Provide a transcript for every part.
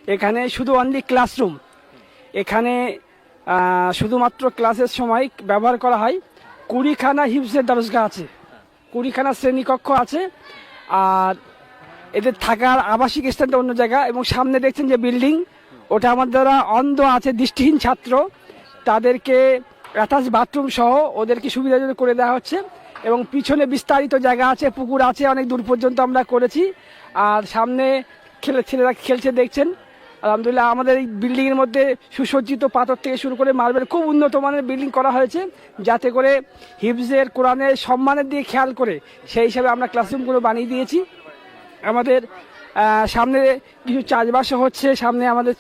এখানে শুধু only classroom. এখানে শুধুমাত্র ক্লাসের সময় ব্যবহার করা হয়। 20খানা হিফজের দরজগাহ আছে, 20খানা শ্রেণীকক্ষ আছে, আর এদের থাকার আবাসিক স্থানটা অন্য জায়গা। এবং সামনে দেখছেন যে বিল্ডিং, ওটা আমার দ্বারা অন্ধ আছে, দৃষ্টিহীন ছাত্র, তাদেরকে অ্যাটাচ বাথরুম সহ ওদেরকে সুবিধা করে দেওয়া হচ্ছে। এবং পিছনে বিস্তারিত জায়গা আছে, পুকুর আছে, অনেক দূর পর্যন্ত আমরা করেছি। আর সামনে ছেলেরা খেলছে দেখছেন। আলহামদুলিল্লাহ আমাদের এই বিল্ডিংয়ের মধ্যে সুসজ্জিত পাথর থেকে শুরু করে মার্বেল, খুব উন্নত মানের বিল্ডিং করা হয়েছে, যাতে করে হিফজের কোরআনের সম্মানের দিকে খেয়াল করে সেই হিসাবে আমরা ক্লাসরুমগুলো বানিয়ে দিয়েছি। আমাদের সামনে কিছু চাষবাসও হচ্ছে সামনে আমাদের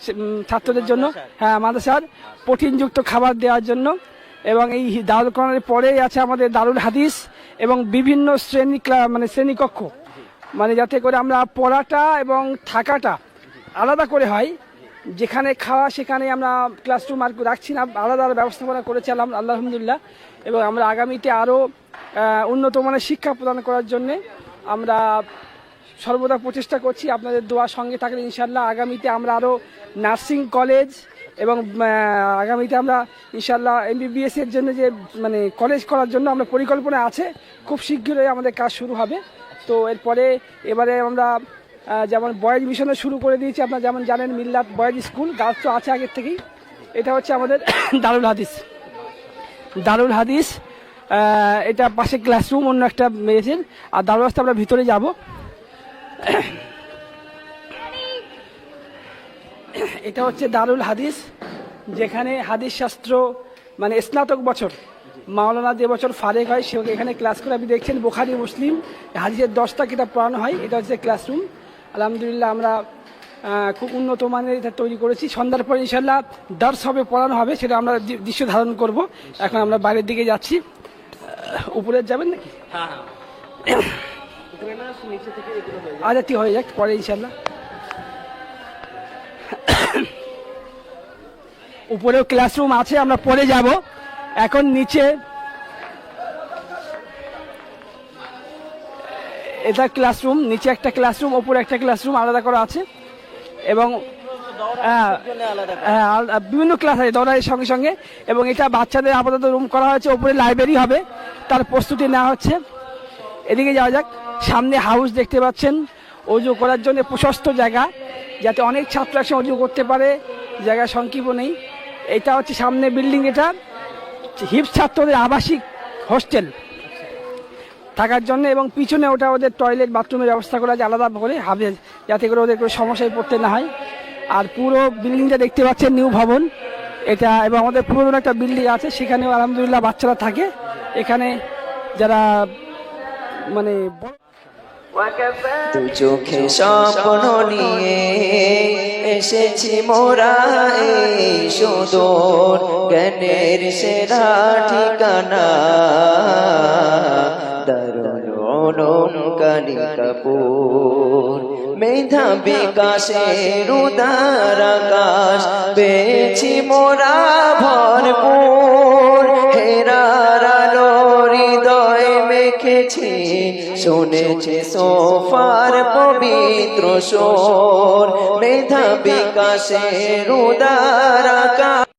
ছাত্রদের জন্য, হ্যাঁ, মাদ্রাসার প্রোটিনযুক্ত খাবার দেওয়ার জন্য। এবং এই দারুল কোরআনের পরেই আছে আমাদের দারুল হাদিস এবং বিভিন্ন শ্রেণীকক্ষ, মানে যাতে করে আমরা পড়াটা এবং থাকাটা আলাদা করে হয়। যেখানে খাওয়া সেখানে আমরা ক্লাসরুম আর রাখছি না, আলাদা ব্যবস্থাপনা করেছি আলহামদুলিল্লাহ। এবং আমরা আগামীতে আরও উন্নত মানের শিক্ষা প্রদান করার জন্যে আমরা সর্বদা প্রচেষ্টা করছি। আপনাদের দোয়া সঙ্গে থাকলে ইনশাল্লাহ আগামীতে আমরা আরও নার্সিং কলেজ এবং আগামীতে আমরা ইনশাল্লাহ MBBS এর জন্য যে কলেজ করার জন্য আমরা পরিকল্পনা আছে, খুব শীঘ্রই আমাদের কাজ শুরু হবে। তো এরপরে এবারে আমরা যেমন বয়েজ মিশনে শুরু করে দিয়েছি, আপনারা যেমন জানেন মিল্লাত বয়েজ স্কুল, গার্লস তো আছে আগের থেকেই। এটা হচ্ছে আমাদের দারুল হাদিস, এটা পাশে ক্লাসরুম অন্য একটা মেয়েছেন। আর দারুল হাদিস আমরা ভিতরে যাব। এটা হচ্ছে দারুল হাদিস, যেখানে হাদিস শাস্ত্র স্নাতক বছর মাওলানা যে বছর ফারেক হয় সে এখানে ক্লাস করে। আপনি দেখছেন বুখারী মুসলিম হাদিসের 10টা কিতাব পড়ানো হয়। এটা হচ্ছে ক্লাসরুম। আলহামদুলিল্লাহ আমরা খুব উন্নত মানের এটা তৈরি করেছি। সন্ধ্যার পরে ইনশাল্লাহ দর্স হবে, পড়ানো হবে, সেটা আমরা দৃশ্য ধারণ করব। এখন আমরা বাইরের দিকে যাচ্ছি। উপরে যাবেন নাকি? আচ্ছা, হয়ে যাক পরে ইনশাল্লাহ। উপরেও ক্লাসরুম আছে, আমরা পরে যাব। এখন নিচে এটা ক্লাসরুম, নিচে একটা ক্লাসরুম, ওপরে একটা ক্লাসরুম আলাদা করা আছে। এবং বিভিন্ন ক্লাস আছে দৌড়াইয়ের সঙ্গে সঙ্গে। এবং এটা বাচ্চাদের আপাতত রুম করা হয়েছে, ওপরে লাইব্রেরি হবে, তার প্রস্তুতি নেওয়া হচ্ছে। এদিকে যাওয়া যাক। সামনে হাউস দেখতে পাচ্ছেন, অজু করার জন্য প্রশস্ত জায়গা, যাতে অনেক ছাত্র একসঙ্গে অজু করতে পারে, জায়গা সংকীর্ণ নেই। এটা হচ্ছে সামনে বিল্ডিং, এটা হিফজ ছাত্রদের আবাসিক হোস্টেল থাকার জন্য। এবং পিছনে ওটা ওদের টয়লেট বাথরুমের ব্যবস্থা করা আছে আলাদা করে হাফেজ, যাতে করে ওদের কোনো সমস্যায় পড়তে না হয়। আর পুরো বিল্ডিংটা দেখতে পাচ্ছেন নিউ ভবন এটা। এবং আমাদের পুরোনো একটা বিল্ডিং আছে, সেখানেও আলহামদুলিল্লাহ বাচ্চারা থাকে। এখানে যারা দু চোখে স্বপ্ন নিয়ে এসেছি মোরা এই সুদূর জ্ঞানের সেরা ঠিকানা দারুল উলুম কালিকাপুর। মেধা বিকাশের উদার আকাশ পেয়েছি মোরা ভরপুর। হেরার আলো হৃদয় মেখেছি, শুনেছি সোফার পবিত্র সুর। মেধা বিকাশের উদার আকাশ